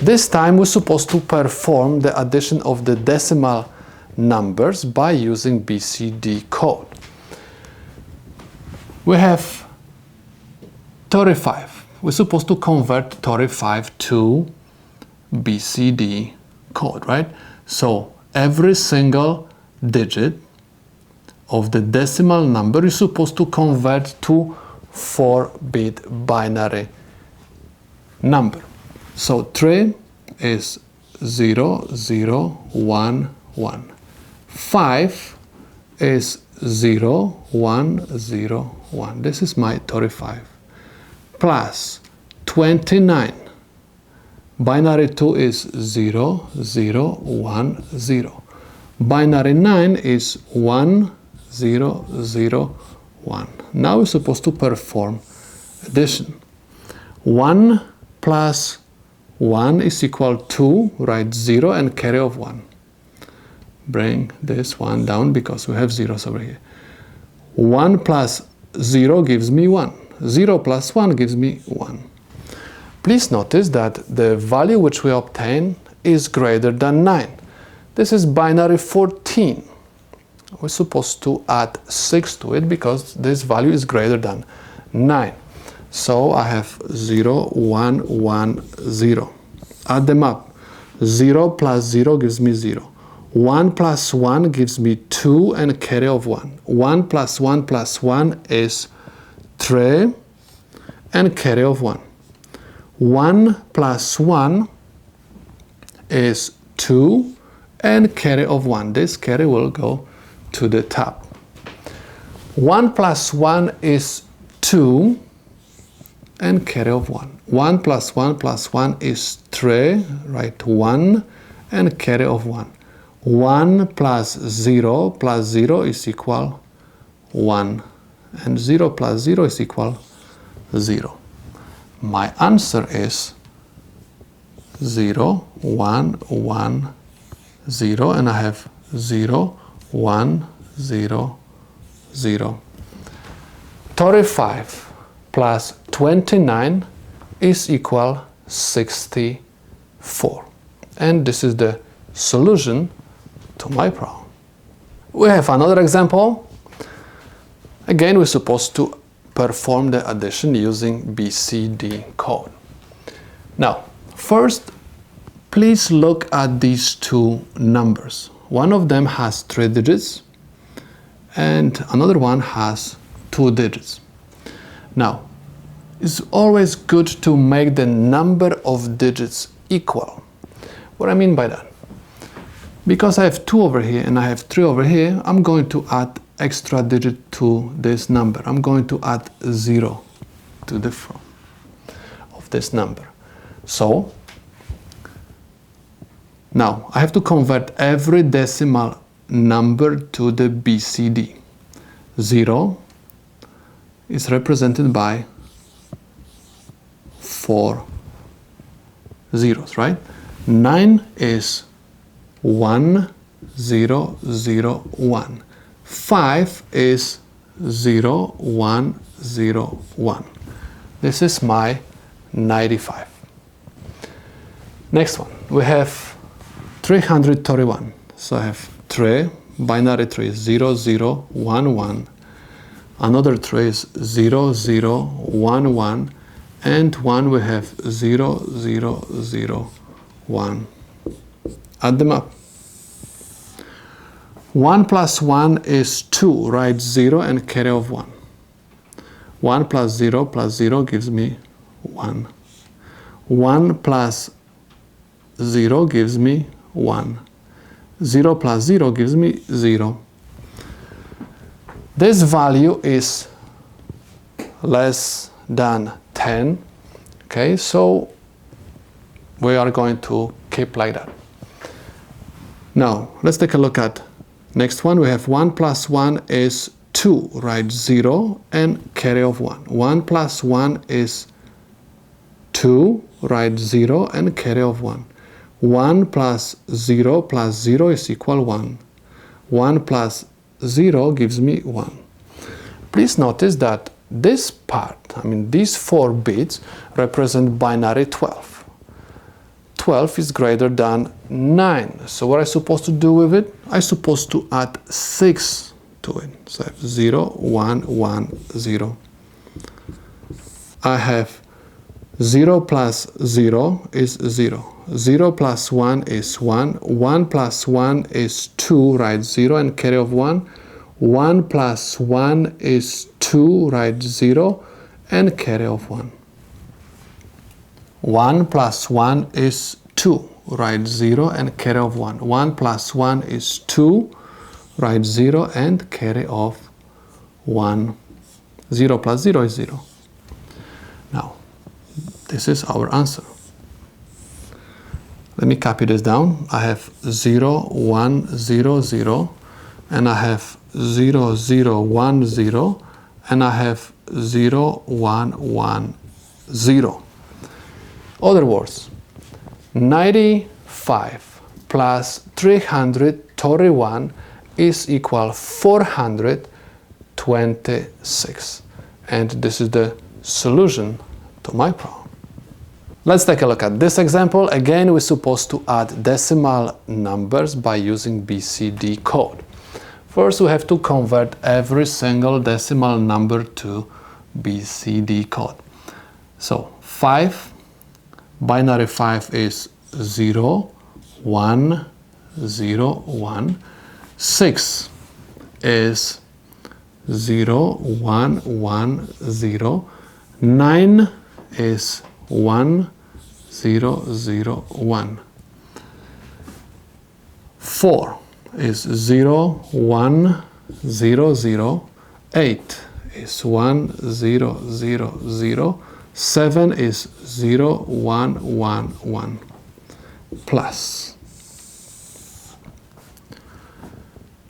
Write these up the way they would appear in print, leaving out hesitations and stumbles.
This time we're supposed to perform the addition of the decimal numbers by using BCD code. We have 35. We're supposed to convert 35 to BCD code, right? So every single digit of the decimal number is supposed to convert to 4-bit binary number. So 3 is 0, 0, 1, 1. 5 is 0, 1, 0, 1. This is my 35. Plus 29. Binary 2 is 0, 0, 1, 0. Binary 9 is 1, 0, 0, 1. Now we're supposed to perform addition. 1 plus 1 is equal to, write 0 and carry of 1. Bring this one down because we have zeros over here. 1 plus 0 gives me 1. 0 plus 1 gives me 1. Please notice that the value which we obtain is greater than 9. This is binary 14. We're supposed to add 6 to it because this value is greater than 9. So I have 0, 1, 1, 0. Add them up. 0 plus 0 gives me 0. 1 plus 1 gives me 2 and carry of 1. 1 plus 1 plus 1 is 3 and carry of 1. 1 plus 1 is 2 and carry of 1. This carry will go to the top. 1 plus 1 is 2 and carry of 1. 1 plus 1 plus 1 is 3, write 1 and carry of 1. 1 plus 0 is equal 1 and 0 plus 0 is equal 0. My answer is 0, 1, 1, 0 and I have 0, 1, 0, 0. 35 plus 29 is equal 64. And this is the solution to my problem. We have another example. Again, we're supposed to perform the addition using BCD code. Now, first, please look at these two numbers. One of them has 3 digits and another one has 2 digits. Now, it's always good to make the number of digits equal. What I mean by that? Because I have 2 over here and I have 3 over here, I'm going to add extra digit to this number. I'm going to add 0 to the front of this number. So, now I have to convert every decimal number to the BCD. 0 is represented by 4 zeros, right? 9 is 1, 0, 0, 1. 5 is 0, 1, 0, 1. This is my 95. Next one, we have 331. So I have 3, binary 3 is 0, 0, 1, 1. Another 3 is 0, 0, 1, 1. And 1 we have 0, 0, 0, 1. Add them up. 1 plus 1 is 2, write 0 and carry of 1. 1 plus 0 gives me 1. 1 plus 0 gives me 1. 0 plus 0 gives me 0. This value is less than 10. Okay, so we are going to keep like that. Now, let's take a look at next one. We have 1 plus 1 is 2, write 0 and carry of 1. 1 plus 1 is 2, write 0 and carry of 1. 1 plus 0 is equal 1. 1 plus 0 gives me 1. Please notice that this part, these 4 bits represent binary 12. 12 is greater than 9. So what am I supposed to do with it? I'm supposed to add 6 to it. So I have 0, 1, 1, 0. I have 0 plus 0 is 0. 0 plus 1 is 1. 1 plus 1 is 2, write 0 and carry of 1. 1 plus 1 is 2, write 0 and carry of 1. 1 plus 1 is 2, write 0 and carry of 1. 1 plus 1 is 2, write 0 and carry of 1. 0 plus 0 is 0. Now, this is our answer. Let me copy this down. I have 0, 1, 0, 0, and I have 0, 0, 1, 0, and I have 0, 1, 1, 0. Other words, 95 plus 331 is equal 426. And this is the solution to my problem. Let's take a look at this example. Again, we're supposed to add decimal numbers by using BCD code. First, we have to convert every single decimal number to BCD code. So 5, binary 5 is 0, 1, 0, 1. 6 is 0, 1, 1, 0. 9 is 1, 0, 0, 1. 4 is 0, 1, 0, 0. 8 is 1, 0, 0, 0. 7 is 0, 1, 1, 1. Plus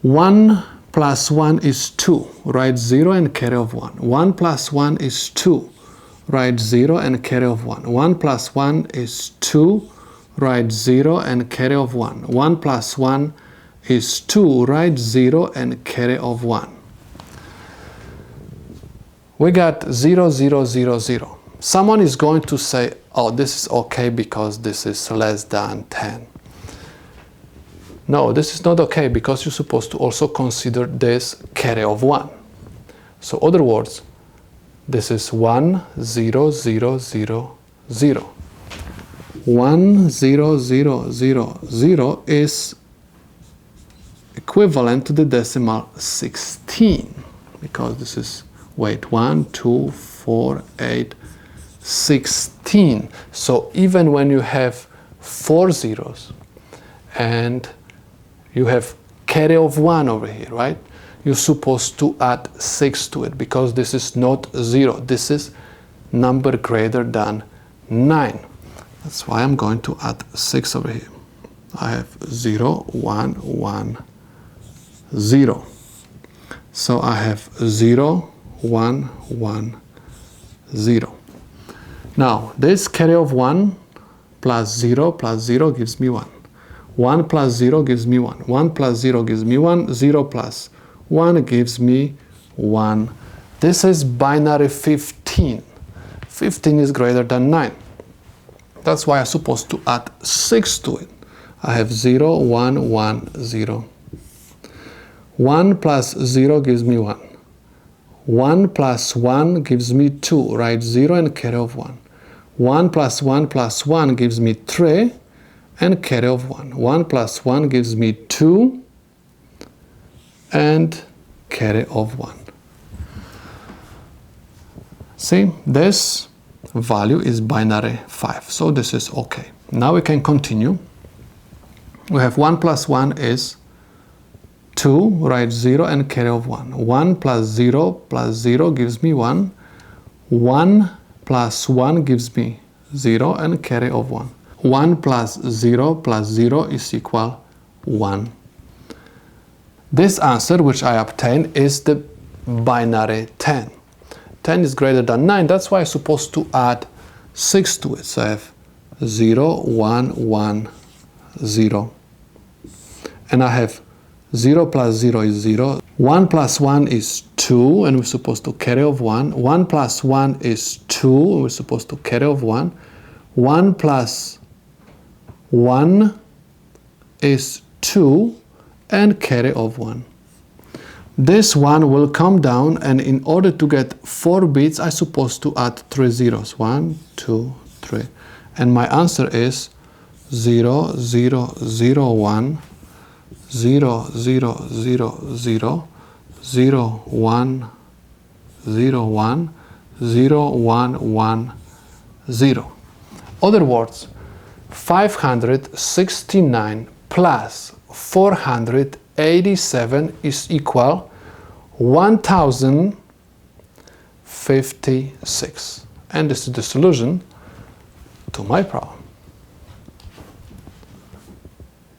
1 plus 1 is 2. Write 0 and carry of 1. 1 plus 1 is 2. Write 0 and carry of 1. 1 plus 1 is 2. Write 0 and carry of 1. 1 plus 1 is 2. Write 0 and carry of 1. We got 0, 0, 0, 0. Someone is going to say, oh, this is okay because this is less than 10. No, this is not okay because you're supposed to also consider this carry of 1. So, other words, this is 1, 0, 0, 0, 0. 1, 0, 0, 0, 0 is equivalent to the decimal 16 because this is, wait, 1, 2, 4, 8, 16. So even when you have 4 zeros and you have carry of 1 over here, right? You're supposed to add 6 to it because this is not 0. This is number greater than 9. That's why I'm going to add 6 over here. I have 0, 1, 1, 0. So I have 0, 1, 1, 0. Now, this carry of 1 plus 0 gives me 1. 1 plus 0 gives me 1. 1 plus 0 gives me 1. 0 plus 1 gives me 1. This is binary 15. 15 is greater than 9. That's why I'm supposed to add 6 to it. I have 0, 1, 1, 0. 1 plus 0 gives me 1. 1 plus 1 gives me 2. Write 0 and carry of 1. 1 plus 1 plus 1 gives me 3 and carry of 1. 1 plus 1 gives me 2 and carry of 1. See, this value is binary 5, so this is okay. Now we can continue. We have 1 plus 1 is 2, write 0 and carry of 1. 1 plus 0 gives me 1. 1 plus 1 gives me 0 and carry of 1. 1 plus 0 is equal 1. This answer which I obtained is the binary 10. 10 is greater than 9, that's why I'm supposed to add 6 to it. So I have 0, 1, 1, 0. And I have 0 plus 0 is 0. 1 plus 1 is 2, and we're supposed to carry of 1. 1 plus 1 is 2, we're supposed to carry of 1. 1 plus 1 is 2 and carry of 1. This one will come down, and in order to get 4 bits, I'm supposed to add 3 zeros. 1, 2, 3. And my answer is 0, 0, 0, 1, 0, 0, 0, 0, 0, 1, 0, 1, 0, 1, 1, 0. Other words, 569 plus 487 is equal 1056. And this is the solution to my problem.